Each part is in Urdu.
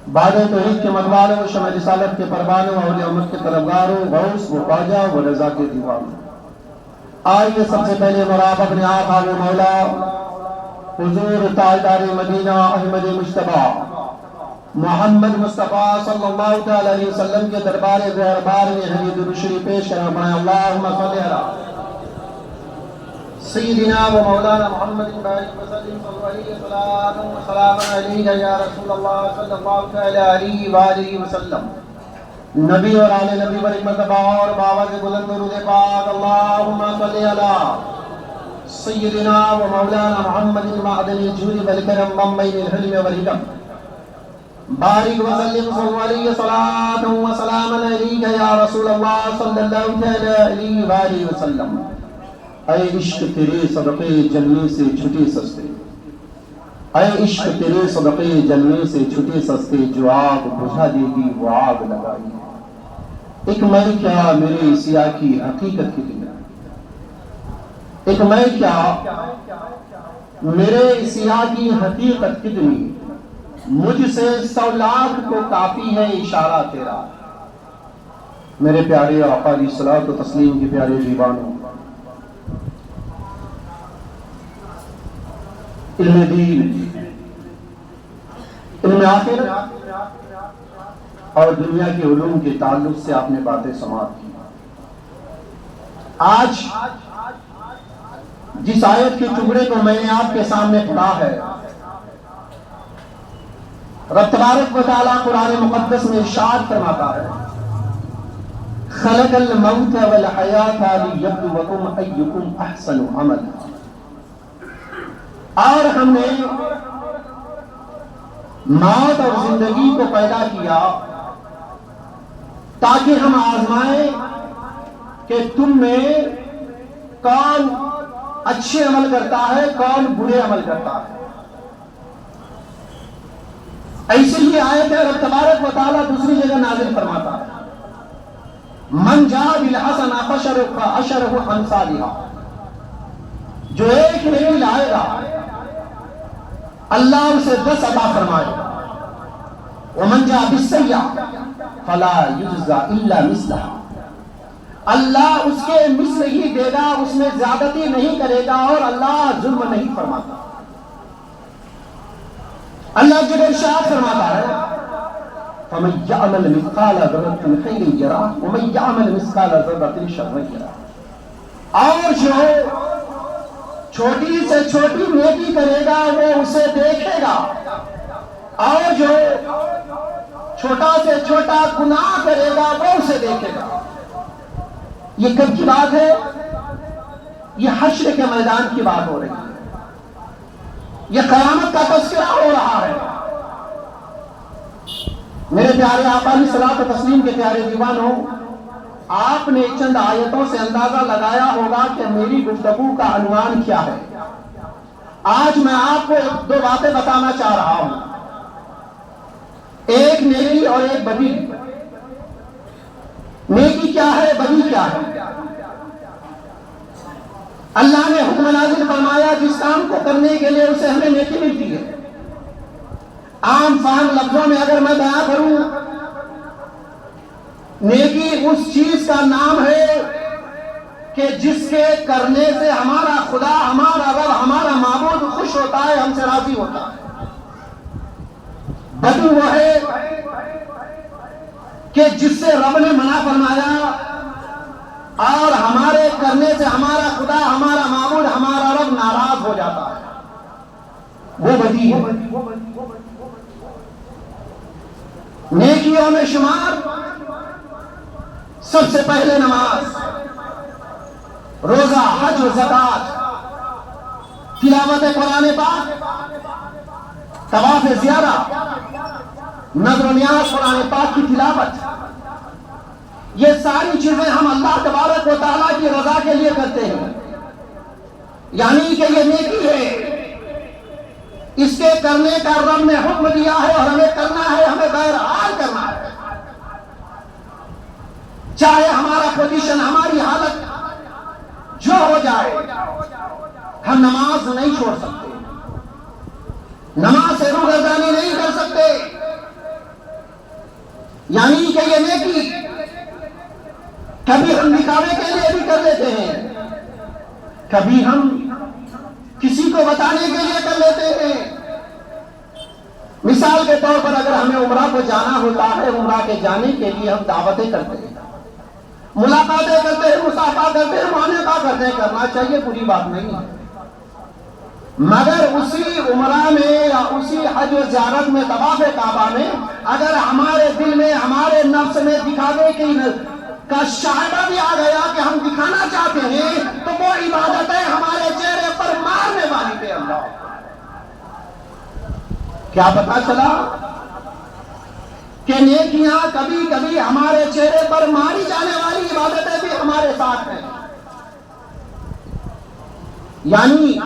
بعد توحید کے متوالوں، شمع رسالت کے پروانوں، اولیاء امت کے طلبگاروں، غوث و خواجہ و رضا کے دیوانوں، آئیے سب سے پہلے مراب اپنے آقا و مولا حضور تاجدار مدینہ احمد مجتبیٰ محمد مصطفیٰ صلی اللہ تعالی علیہ وسلم کے دربار گہربار میں حمید درود شریف پیش کرنا پڑھیں۔ اللہم صلی علی سیدنا و مولانا محمد بارک وسلم صلی علیہ وسلم سلام علیہ یا رسول اللہ صلی اللہ تعالی علیہ وآلہ وسلم۔ نبی اور آل نبی پر ایک مرتبہ اور باوجہ بلند درود پاک۔ اللہم صلی علی سیدنا و مولانا محمد معدن الجود والکرم منبع الحلم والحکم بارک وسلم صلی علیہ صلاۃ و سلام علیہ یا رسول اللہ صلی اللہ تعالی علیہ وآلہ وسلم۔ اے عشق تیرے صدقے جننے سے چھٹے سستے، اے عشق تیرے صدقے جننے سے چھٹے سستے، جو آگ بجھا دے گی وہ آگ لگائی ہے۔ ایک میں کیا میرے سیاہ کی حقیقت کتنی، ایک میں کیا میرے سیاہ کی حقیقت کتنی، مجھ سے 100 لاکھ کو کافی ہے اشارہ تیرا۔ میرے پیارے آقا علیہ الصلوۃ و تسلیم کے پیارے دیوانوں، علم دین، علم آخرت اور دنیا کے علوم کے تعلق سے آپ نے باتیں سماعت کی۔ آج جس آیت کے ٹکڑے کو میں نے آپ کے سامنے پڑھا ہے، رب تبارک و تعالیٰ قرآن مقدس میں ارشاد فرماتا ہے، خلق الموت والحیات لیبلوکم ایکم احسن عملا، اور ہم نے موت اور زندگی کو پیدا کیا تاکہ ہم آزمائیں کہ تم میں کون اچھے عمل کرتا ہے، کون برے عمل کرتا ہے۔ ایسی ہی آیت ہے رب تبارک و تعالیٰ دوسری جگہ نازل فرماتا ہے، من جاء بالحسنہ فعشرہ امثالہا، جو ایک نیکی لائے گا اللہ اسے 10 عطا فرمائے گا، ومن جاء بالسیئۃ فلا یجزی الا مثلہا، اللہ اس کے مثل ہی دے گا، اس میں زیادتی نہیں کرے گا، اور اللہ ظلم نہیں فرماتا۔ اللہ جب ارشاد فرماتا ہے، فمن یعمل مثقال ذرۃ خیر یرہ ومن یعمل مثقال ذرۃ شر یرہ، اور جو چھوٹی سے چھوٹی نیکی کرے گا وہ اسے دیکھے گا، اور جو چھوٹا سے چھوٹا گناہ کرے گا وہ اسے دیکھے گا۔ یہ کب کی بات ہے؟ یہ حشر کے میدان کی بات ہو رہی ہے، یہ قیامت کا تذکرہ ہو رہا ہے۔ میرے پیارے آقا علیہ الصلوۃ و تسلیم کے پیارے دیوانوں، آپ نے چند آیتوں سے اندازہ لگایا ہوگا کہ میری گفتگو کا عنوان کیا ہے۔ آج میں آپ کو 2 باتیں بتانا چاہ رہا ہوں، ایک نیکی اور ایک بدی۔ نیکی کیا ہے، بدی کیا ہے؟ اللہ نے حکم نازل فرمایا جس کام کو کرنے کے لیے اسے ہمیں نیکی ملتی ہے۔ عام فہم لفظوں میں اگر میں بیان کروں، نیکی اس چیز کا نام ہے کہ جس کے کرنے سے ہمارا خدا، ہمارا رب، ہمارا معبود خوش ہوتا ہے، ہم سے راضی ہوتا ہے۔ بدی وہ ہے کہ جس سے رب نے منع فرمایا اور ہمارے کرنے سے ہمارا خدا، ہمارا معبود، ہمارا رب ناراض ہو جاتا ہے، وہ بدی ہے۔ نیکیوں میں شمار سب سے پہلے نماز، روزہ، حج و زکوٰۃ، تلاوت قرآن پاک، طواف زیارہ، نذر و نیاز قرآن پاک کی تلاوت، یہ ساری چیزیں ہم اللہ تبارک و تعالیٰ کی رضا کے لیے کرتے ہیں، یعنی کہ یہ نیکی ہے، اس کے کرنے کا رب نے حکم دیا ہے اور ہمیں کرنا ہے، ہمیں بہرحال کرنا ہے، چاہے ہمارا پوزیشن، ہماری حالت جو ہو جائے، ہم نماز نہیں چھوڑ سکتے، نماز سے روگردانی نہیں کر سکتے، یعنی کہ یہ نیکی کبھی ہم دکھاوے کے لیے بھی کر لیتے ہیں، کبھی ہم کسی کو بتانے کے لیے کر لیتے ہیں۔ مثال کے طور پر اگر ہمیں عمرہ کو جانا ہوتا ہے، عمرہ کے جانے کے لیے ہم دعوتیں کرتے ہیں، ملاقاتیں کرتے ہیں، مصافحہ کرتے ہیں، معانقہ کرتے ہیں، کرنا چاہیے، بری بات نہیں ہے، مگر اسی عمرہ میں یا اسی حج و زیارت میں، طواف کعبہ میں اگر ہمارے دل میں، ہمارے نفس میں دکھاوے کا شائبہ بھی آ گیا کہ ہم دکھانا چاہتے ہیں، تو وہ عبادتیں ہمارے چہرے پر مارنے والی تھے۔ اللہ کیا پتا چلا کہ نیکیاں کبھی کبھی ہمارے چہرے پر ماری جانے والی عبادتیں بھی ہمارے ساتھ ہیں۔ یعنی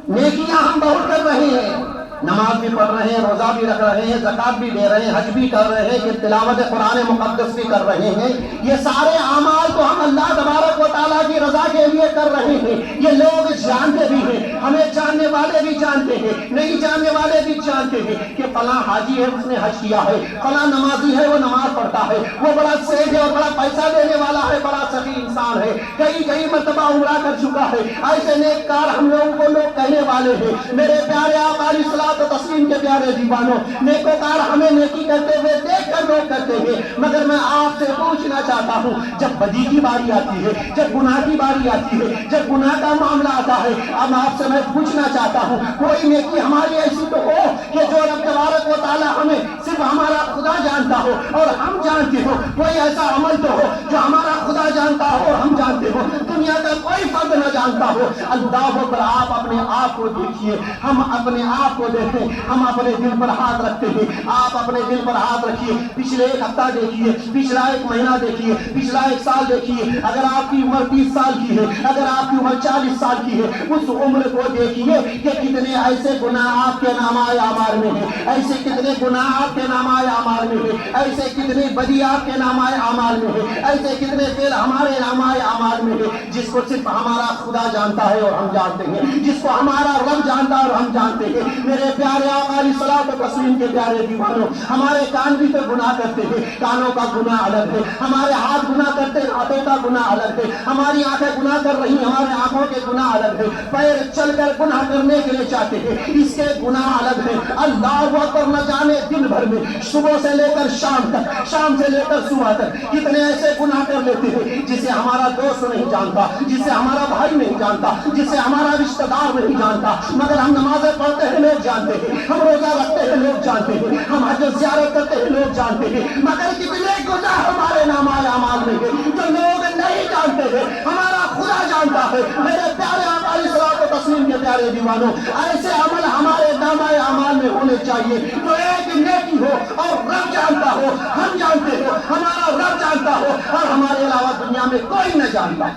نیکیاں ہم بہت کر رہے ہیں، نماز بھی پڑھ رہے ہیں، روزہ بھی رکھ رہے ہیں، زکوٰۃ بھی دے رہے ہیں، حج بھی کر رہے ہیں، کہ تلاوت قرآن مقدس بھی کر رہے ہیں۔ یہ سارے اعمال تو ہم اللہ تبارک و تعالیٰ کی رضا کے لیے کر رہے ہیں۔ یہ لوگ جانتے بھی ہیں، ہمیں جاننے والے بھی جانتے ہیں، نہیں جاننے والے بھی جانتے ہیں کہ فلاں حاجی ہے، اس نے حج کیا ہے، فلاں نمازی ہے، وہ نماز پڑھتا ہے، وہ بڑا سیٹ ہے اور بڑا پیسہ دینے والا ہے، بڑا سخی انسان ہے، کئی مرتبہ عمرہ کر چکا ہے۔ ایسے نیک کار ہم لوگوں کو لوگ کہنے والے ہیں۔ میرے پیارے آقا علیہ الصلوۃ والتسلیم کے پیارے دیوانوں، نیکوکار ہمیں نیکی کرتے ہوئے دیکھ کر لوگ کرتے ہیں، مگر میں آپ سے پوچھنا چاہتا ہوں، جب بدی کی باری آتی ہے، جب گناہ کی باری آتی ہے، جب گناہ کا معاملہ آتا ہے، اب آپ سے میں پوچھنا چاہتا ہوں، کوئی نیکی ہماری ایسی تو ہو کہ جو رب تبارک و تعالیٰ ہمیں صرف ہمارا خدا جانتا ہو اور ہم جانتے ہو، کوئی ایسا عمل تو ہو جو ہمارا خدا جانتا ہو اور ہم جانتے ہو، دنیا کا کوئی فرد نہ جانتا ہو۔ اللہ پر آپ اپنے آپ کو دیکھیے، ہم اپنے آپ کو دیکھیں، ہم اپنے دل پر ہاتھ رکھتے ہیں، آپ اپنے دل پر ہاتھ رکھیے، پچھلے ایک ہفتہ دیکھیے، پچھلا ایک مہینہ دیکھیے، پچھلا ایک سال دیکھیے، اگر آپ کی عمر 30 سال کی ہے، اگر آپ کی عمر 40 سال کی ہے، اس عمر کو دیکھیے کہ کتنے ایسے گناہ آپ کے نامہ اعمال میں ہیں، ایسے کتنے گناہ آپ کے نامہ اعمال میں ہیں، ایسے کتنے بدی آپ کے نامہ اعمال میں ہیں، ایسے کتنے فعل ہمارے نامہ اعمال میں ہیں، جس کو صرف ہمارا خدا جانتا ہے اور ہم جانتے ہیں، جس کو ہمارا رب جانتا ہے اور ہم جانتے ہیں۔ میرے پیارے آقا علیہ الصلوۃ والتسلیم کے پیارے دیوانوں، ہمارے کان بھی تو گناہ کرتے ہیں، کانوں کا گناہ الگ ہے، ہمارے ہاتھ گناہ کرتے ہیں، ہاتھوں کا گناہ الگ ہے، ہماری آنکھیں گناہ کر رہی ہیں، ہمارے آنکھوں کے گناہ الگ ہے، پیر چل کر گناہ کرنے کے لیے چاہتے ہیں، اس کے گناہ الگ ہے۔ اللہ اکبر، نہ جانے دن بھر میں صبح سے لے کر شام تک، شام سے لے کر صبح تک کتنے ایسے گناہ کر لیتے ہیں جسے ہمارا دوست نہیں جانتا، جسے ہمارا بھائی نہیں جانتا، جسے ہمارا رشتہ دار نہیں جانتا، مگر ہم نمازیں پڑھتے ہیں، لوگ جانتے ہیں، ہم روزہ رکھتے ہیں، لوگ جانتے ہیں، ہم حج و زیارت کرتے ہیں، لوگ جانتے ہیں، مگر کتنے گناہ ہمارے نامہ اعمال میں ہیں جو لوگ نہیں جانتے ہیں، ہمارا خدا جانتا ہے۔ میرے پیارے آقا علیہ الصلوۃ والتسلیم کے پیارے دیوانوں، ایسے عمل ہمارے نامہ اعمال میں ہونے چاہیے جو ایک نیکی ہو اور رب جانتا ہو، ہم جانتے ہو، ہمارا رب جانتا ہو اور ہمارے علاوہ دنیا میں کوئی نہ جانتا۔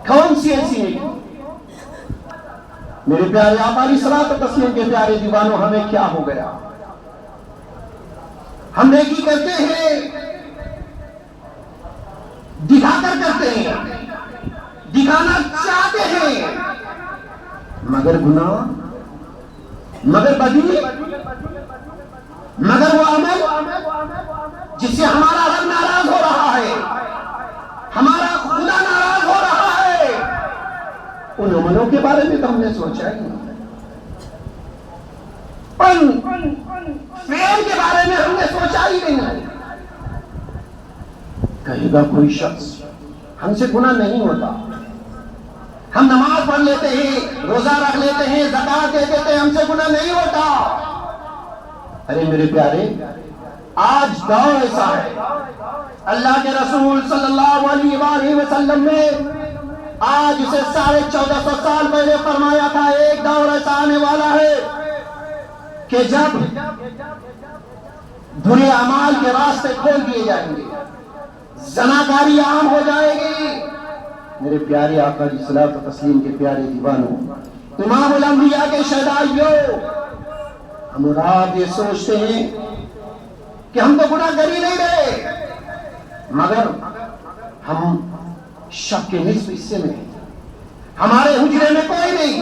کون سی ایسی نیکی؟ میرے پیارے آقا علیہ الصلوۃ والتسلیم کے پیارے دیوانوں، ہمیں کیا ہو گیا؟ ہم نیکی کرتے ہیں، دکھا کر کرتے ہیں، دکھانا چاہتے ہیں، مگر گناہ، مگر بدی، مگر وہ عمل جس سے ہمارا رب ناراض ہو رہا ہے، ہمارا خدا ناراض ہو رہا ہے، ان عملوں کے بارے میں تو ہم نے سوچا ہی نہیں، ان فعل کے بارے میں ہم نے سوچا ہی نہیں۔ کہے گا کوئی شخص ہم سے گناہ نہیں ہوتا، ہم نماز پڑھ لیتے ہیں، روزہ رکھ لیتے ہیں، زکوٰۃ دے دیتے ہیں، ہم سے گناہ نہیں ہوتا۔ ارے میرے پیارے، آج دور ایسا ہے، اللہ کے رسول صلی اللہ علیہ وآلہ وسلم نے آج اسے 1450 سال پہلے فرمایا تھا، ایک دور ایسا آنے والا ہے کہ جب برے اعمال کے راستے کھول دیے جائیں گے، زناکاری عام ہو جائے گی۔ میرے پیارے آقا علیہ الصلوۃ والتسلیم کے پیارے دیوانوں، امام الانبیاء کے شہدائیوں، ہم اور آپ یہ سوچتے ہیں کہ ہم تو گناہ کر ہی نہیں رہے، مگر ہم شک کے نصف حصے میں ہیں، ہمارے حجرے میں کوئی نہیں،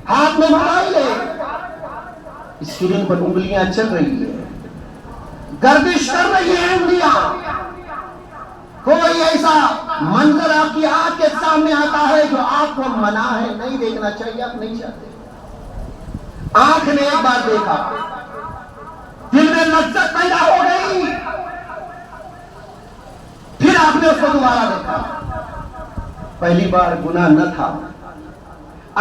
ہاتھ میں موبائل ہے، اسکرین پر انگلیاں چل رہی ہے، گردش کر رہی ہیں انگلیاں، کوئی ایسا منظر آپ کی آنکھ کے سامنے آتا ہے جو آپ کو منع ہے، نہیں دیکھنا چاہیے، آپ نہیں چاہتے، آنکھ نے ایک بار دیکھا، دل میں لذت پیدا ہو گئی، پھر آپ نے اس کو دوبارہ دیکھا، پہلی بار گناہ نہ تھا۔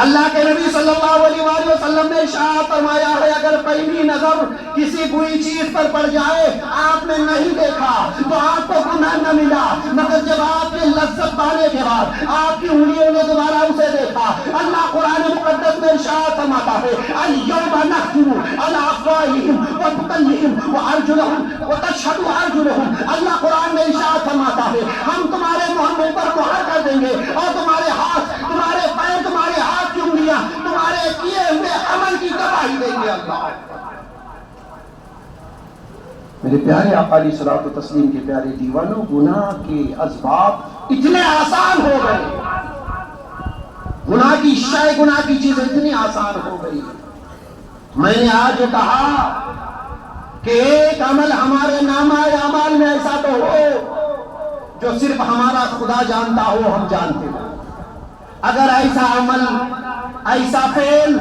اللہ کے نبی صلی اللہ علیہ وآلہ وسلم نے ارشاد فرمایا ہے اگر پہلی نظر کسی بری چیز پر پڑ جائے آپ نے نہیں دیکھا تو آپ کو گناہ نہ ملا، مگر جب آپ کے لذت پانے کے بعد آپ کی انگلیوں نے دوبارہ اسے دیکھا، اللہ قرآن مقدس میں ارشاد فرماتا ہے اليوم نختم علی افواہہم وتکلمنا وارجلہم وتشہد ارجلہم، اللہ قرآن میں ارشاد فرماتا ہے ہم تمہارے منہ پر مہر کر دیں گے اور تمہارے ہاتھ، تمہارے پیر، تمہارے ہاتھ کی انگلیاں تمہارے کیے ہوئے عمل کی گواہی دیں گے۔ اللہ میرے پیارے آقا علیہ الصلوۃ والتسلیم کے پیارے دیوانوں، گناہ کے اسباب اتنے آسان ہو گئے، گناہ کی شے، گناہ کی چیزیں اتنی آسان ہو گئی۔ میں نے آج جو کہا کہ ایک عمل ہمارے نامہ اعمال میں ایسا تو ہو جو صرف ہمارا خدا جانتا ہو، ہم جانتے ہیں، اگر ایسا عمل، ایسا فعل،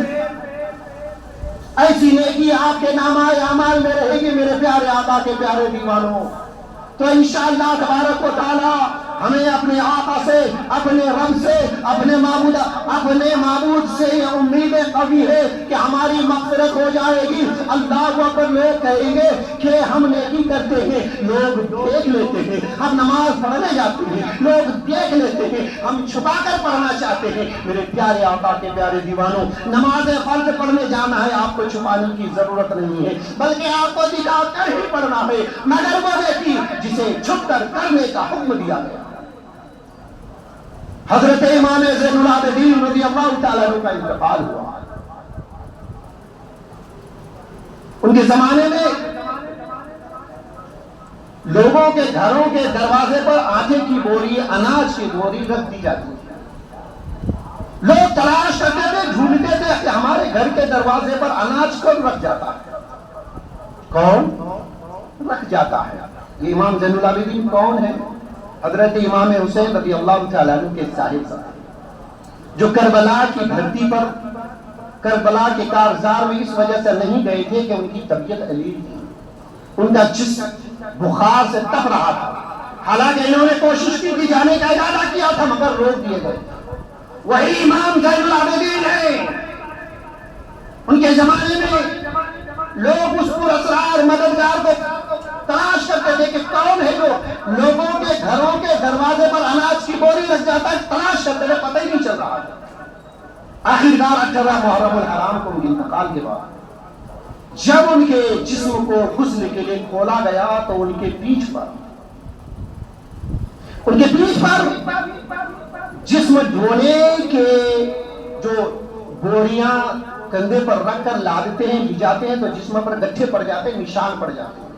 ایسی نیکی آپ کے نامہ اعمال میں رہے گی میرے پیارے آقا کے پیارے دیوانوں، تو انشاءاللہ تبارک و تعالی ہمیں اپنے آقا سے، اپنے رب سے، اپنے معبود سے یہ امید قوی ہے کہ ہماری مغفرت ہو جائے گی۔ اللہ اکبر، لوگ کہیں گے کہ ہم نیکی کرتے ہیں، لوگ دیکھ لیتے ہیں، ہم نماز پڑھنے جاتے ہیں، لوگ دیکھ لیتے ہیں، ہم چھپا کر پڑھنا چاہتے ہیں۔ میرے پیارے آقا کے پیارے دیوانوں، نماز فرض پڑھنے جانا ہے، آپ کو چھپانے کی ضرورت نہیں ہے، بلکہ آپ کو دکھا کر ہی پڑھنا ہے، مگر وہ نیکی جسے چھپ کر کرنے کا حکم دیا گیا۔ حضرت امام زین العابدین رضی اللہ تعالیٰ عنہ کا انتقال ہوا، ان کے زمانے میں لوگوں کے گھروں کے دروازے پر آٹے کی بوری، اناج کی بوری رکھ دی جاتی تھی، لوگ تلاش کرتے تھے، ڈھونڈتے تھے کہ ہمارے گھر کے دروازے پر اناج کون رکھ جاتا ہے، کون رکھ جاتا ہے۔ یہ امام زین العابدین کون ہے؟ حضرت امام حسین رضی اللہ تعالیٰ عنہ کے صاحب صاحب، جو کربلا کی دھرتی پر، کربلا کے کارزار میں اس وجہ سے نہیں گئے تھے کہ ان کی طبیعت علیل تھی، ان کا جسم بخار سے تپ رہا تھا، حالانکہ انہوں نے کوشش کی کہ جانے کا ارادہ کیا تھا مگر روک دیے گئے۔ وہی امام زین العابدین ہیں، ان کے زمانے میں لوگ اس پر اسرار مددگار کو تلاش کرتے تھے کہ کون ہے جو لوگوں کے گھروں کے دروازے پر اناج کی بوری رکھ جاتا ہے، تلاش کرتے تھے، پتہ ہی نہیں چل رہا تھا۔ آخرکار 18 محرم الحرام کو ان کے انتقال کے بعد جب ان کے جسم کو غسل کے لیے کھولا گیا تو ان کے پیٹھ پر جسم دھونے کے جو بوریاں کندھے پر رکھ کر لادتے ہیں، لے جاتے ہیں تو جسم پر گٹھے پڑ جاتے ہیں، نشان پڑ جاتے ہیں۔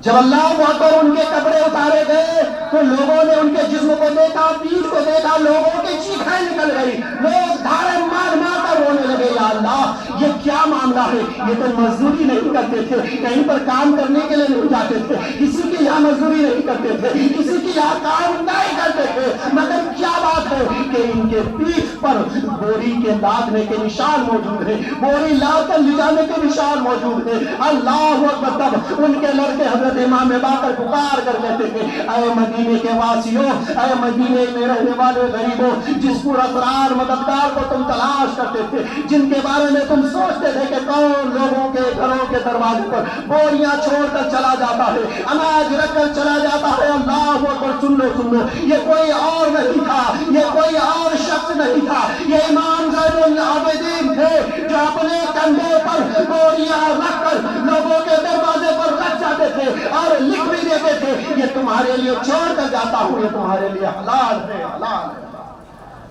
جب اللہ اکبر ان کے کپڑے اتارے گئے تو لوگوں نے ان کے جسم کو دیکھا، پیٹھ کو دیکھا، لوگوں کی چیخیں نکل گئی، لوگ دھاڑے مار مار کر رونے لگے، یا اللہ یہ کیا معاملہ ہے، یہ تو مزدوری نہیں کرتے تھے، کہیں پر کام کرنے کے لیے نہیں جاتے تھے، کسی کی یہاں مزدوری نہیں کرتے تھے، کسی کی یہاں کام نہیں کرتے تھے، مگر کیا بات ہے کہ ان کے پیٹھ پر بوری کے لادنے کے نشان موجود ہیں، بوری لاد کر لے جانے کے نشان موجود ہیں۔ اللہ اکبر، تب ان کے لڑکے حضرت امام باقر پکار کر کہتے تھے اے مدینے کے واسیوں، اے مدینے میں رہنے والے غریبوں، جس پر اسرار مددگار کو تم تلاش کرتے تھے، جن کے بارے میں تم سوچتے تھے کہ کون لوگوں کے گھروں کے دروازے پر بوریاں چھوڑ کر چلا جاتا ہے، اناج رکھ کر چلا جاتا ہے، اللہ اکبر، سن لو، یہ کوئی اور نہیں تھا، یہ کوئی اور شخص نہیں تھا، یہ امام زین العابدین تھے جو اپنے کندھے پر بوریاں رکھ کر لوگوں کے دروازے پر رکھ جاتے تھے اور لکھ بھی دیتے تھے یہ تمہارے لیے چھوڑ کر جاتا ہوں، یہ تمہارے لیے حلال ہے، حلال ہے۔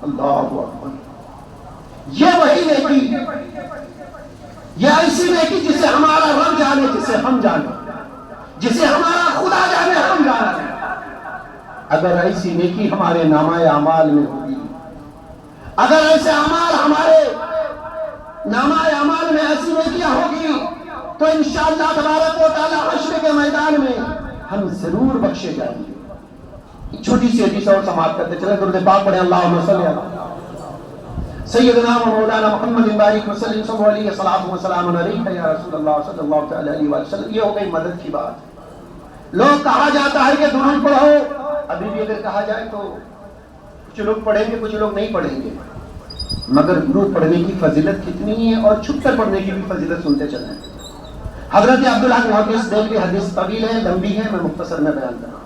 اللہ اکبر، یہ وہی نیکی، یہ ایسی نیکی جسے ہمارا رب جانے، جسے ہم جانے، جسے ہمارا خدا جانے، ہم جانے۔ اگر ایسی نیکی ہمارے نامہ اعمال میں ہوگی، اگر ایسے اعمال ہمارے نامہ اعمال میں ایسی نیکیاں ہوگی تو انشاءاللہ تبارک و تعالی حشر کے میدان میں ہم ضرور بخشے جائیں گے. ایک چھوٹی سی حدیث اور سماعت کرتے چلیں، درود پاک پڑھیں. اللہم صلی علی سیدنا و مولانا محمد بارک وسلم صلی علیہ الصلوۃ والسلام علیک یا رسول اللہ صلی اللہ علیہ وسلم. یہ ہو گئی مدد کی بات. لوگ کہا جاتا ہے کہ درود پڑھو، ابھی بھی اگر کہا جائے تو کچھ لوگ پڑھیں گے کچھ لوگ نہیں پڑھیں گے، مگر درود پڑھنے کی فضیلت کتنی ہے اور چھپ کر پڑھنے کی بھی فضیلت سنتے چلیں. حضرت عبداللہ محدث دیکھ لی، حدیث طویل ہے لمبی ہے، میں مختصر میں بیان کر رہا ہوں.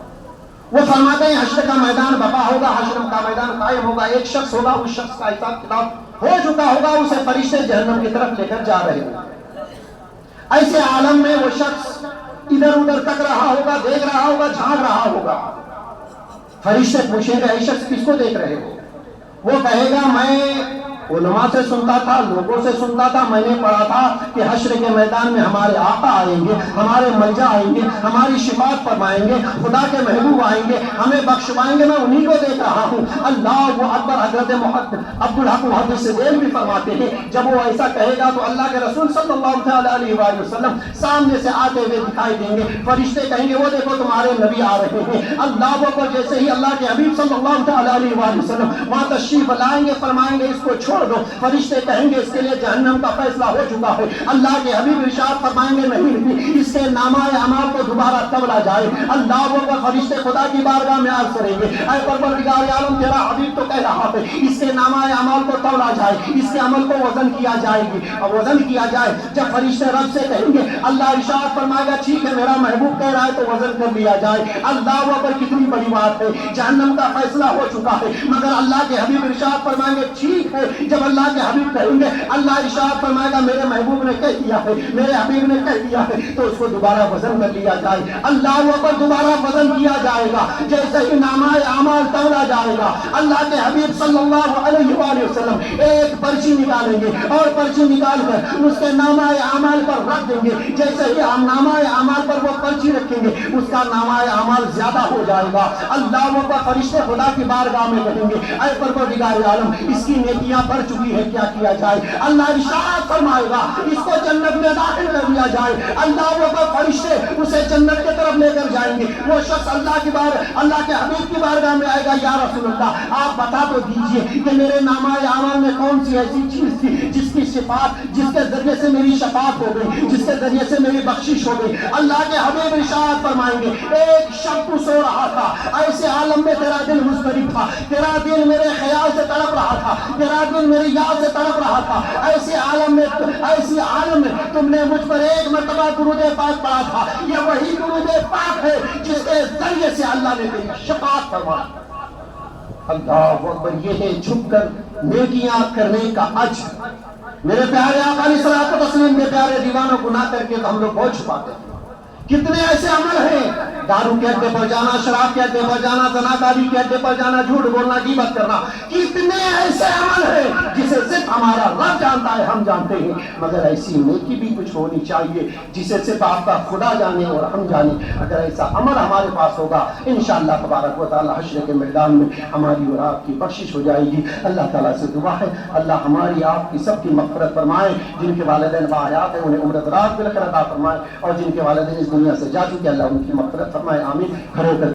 وہ فرماتے ہیں حشر کا میدان برپا ہوگا، حشر کا میدان قائم ہوگا، ایک شخص ہوگا، اس شخص کا حساب کتاب ہو چکا ہوگا، اسے فرشتے جہنم کی طرف لے کر جا رہے ہیں. ایسے عالم میں وہ شخص ادھر ادھر تک رہا ہوگا، دیکھ رہا ہوگا، جھانک رہا ہوگا. فرشتے پوچھیں گے اے شخص کس کو دیکھ رہے ہو؟ وہ کہے گا میں علماء سے سنتا تھا، لوگوں سے سنتا تھا، میں نے پڑھا تھا کہ حشر کے میدان میں ہمارے آقا آئیں گے، ہمارے ملجا آئیں گے، ہماری شفاعت فرمائیں گے، خدا کے محبوب آئیں گے، ہمیں بخشوائیں گے، میں انہی کو دیکھ رہا ہوں. اللہ اکبر. حضرت عبدالحق محدث دین بھی فرماتے ہیں جب وہ ایسا کہے گا تو اللہ کے رسول صلی اللہ علیہ وآلہ وسلم سامنے سے آتے ہوئے دکھائی دیں گے. فرشتے کہیں گے وہ دیکھو تمہارے نبی آ رہے ہیں. اللہ اکبر. جیسے ہی اللہ کے حبیب صلی اللہ علیہ وآلہ وسلم وہاں تشریف لائیں گے فرمائیں گے اس کو چھوڑ دو. فرشتے کہیں گے اس کے لیے جہنم کا فیصلہ ہو چکا ہے. اللہ کے حبیب ارشاد فرمائیں گے نہیں، اس کے نامہ اعمال کو دوبارہ تولا جائے. اللہ اکبر. فرشتے خدا کی بارگاہ میں عرض کریں گے اے پروردگار عالم تیرا حبیب تو کہہ رہا ہے اس کے نامہ اعمال کو تولا جائے، اس کے عمل کو وزن کیا جائے گی. اور وزن کیا جائے جب فرشتے رب سے کہیں گے اللہ ارشاد فرمائے گا ٹھیک ہے میرا محبوب کہہ رہا ہے تو وزن کر لیا جائے. اللہ اکبر. کتنی بڑی بات ہے، جہنم کا فیصلہ ہو چکا ہے مگر اللہ کے حبیب ارشاد فرمائیں گے ٹھیک ہے. جب اللہ کے حبیب کہیں گے اللہ ارشاد فرمائے گا میرے محبوب نے کہہ دیا ہے، میرے حبیب نے کہہ دیا ہے تو اس کو دوبارہ وزن کر لیا جائے. اللہ پر دوبارہ وزن کیا جائے گا. جیسے ہی نامہ اعمال تولا جائے گا اللہ کے حبیب صلی اللہ علیہ وآلہ وسلم ایک پرچی نکالیں گے اور پرچی نکال کر اس کے نامہ اعمال پر رکھ دیں گے. جیسے ہی نامہ اعمال پر وہ پرچی رکھیں گے اس کا نامہ اعمال زیادہ ہو جائے گا. اللہ پر فرشتے خدا کی بارگاہ میں کہیں گے اے پروردگار عالم اس کی نیکیاں بڑھ چکی ہے کیا کیا جائے. اللہ ارشاد فرمائے گا اس کو جنت میں داخل کر دیا جائے. اللہ وہ فرشتے اسے جنت کی طرف لے کر جائیں گے. وہ شخص اللہ کے حبیب کی بارگاہ میں آئے گا یا رسول اللہ آپ بتا تو دیجئے کہ میرے نامہ اعمال میں کون سی ایسی چیز تھی جس کی صفات جس کے ذریعے سے میری شفاعت ہو گئی، جس کے ذریعے سے میری بخشش ہو گئی. اللہ کے حبیب ارشاد فرمائیں گے ایک شب تو سو رہا تھا ایسے عالم میں تیرا دل مضطرب تھا، تیرا دل میرے خیال سے تڑپ رہا تھا، تیرا دل میری یاد سے تڑپ رہا تھا. ایسی عالم میں تم نے مجھ پر ایک مرتبہ درود پاک پڑھا تھا. یہ وہی درود پاک ہے جس کے ذریعے سے اللہ نے تیری شفاعت فرمائی. اللہ اکبر. یہ ہے چھپ کر نیکیاں کرنے کا اجر. میرے پیارے آقا علیہ الصلوۃ والتسلیم کے پیارے دیوانوں کو نہ کر کے تو ہم لوگ بہت چھپاتے ہیں. کتنے ایسے عمل ہیں دارو کے اڈے پر جانا، شراب کے اڈے پر جانا، زناکاری کے اڈے پر جانا، جھوٹ بولنا، غیبت کرنا. کتنے ایسے عمل ہیں جسے صرف ہمارا رب جانتا ہے ہم جانتے ہیں. مگر ایسی نیکی بھی کچھ ہونی چاہیے جسے صرف آپ کا خدا جانے اور ہم جانے. اگر ایسا عمل ہمارے پاس ہوگا انشاءاللہ تبارک و تعالی حشر کے میدان میں ہماری اور آپ کی بخشش ہو جائے گی. اللہ تعالیٰ سے دعا ہے اللہ ہماری آپ کی سب کی مغفرت فرمائے. جن کے والدین باحیات ہیں انہیں عمر دراز بالخیر عطا فرمائے اور جن کے والدین اس دنیا سے جا چکے اللہ ان کی مغفرت فرمائے. آمین. کھڑے ہو کر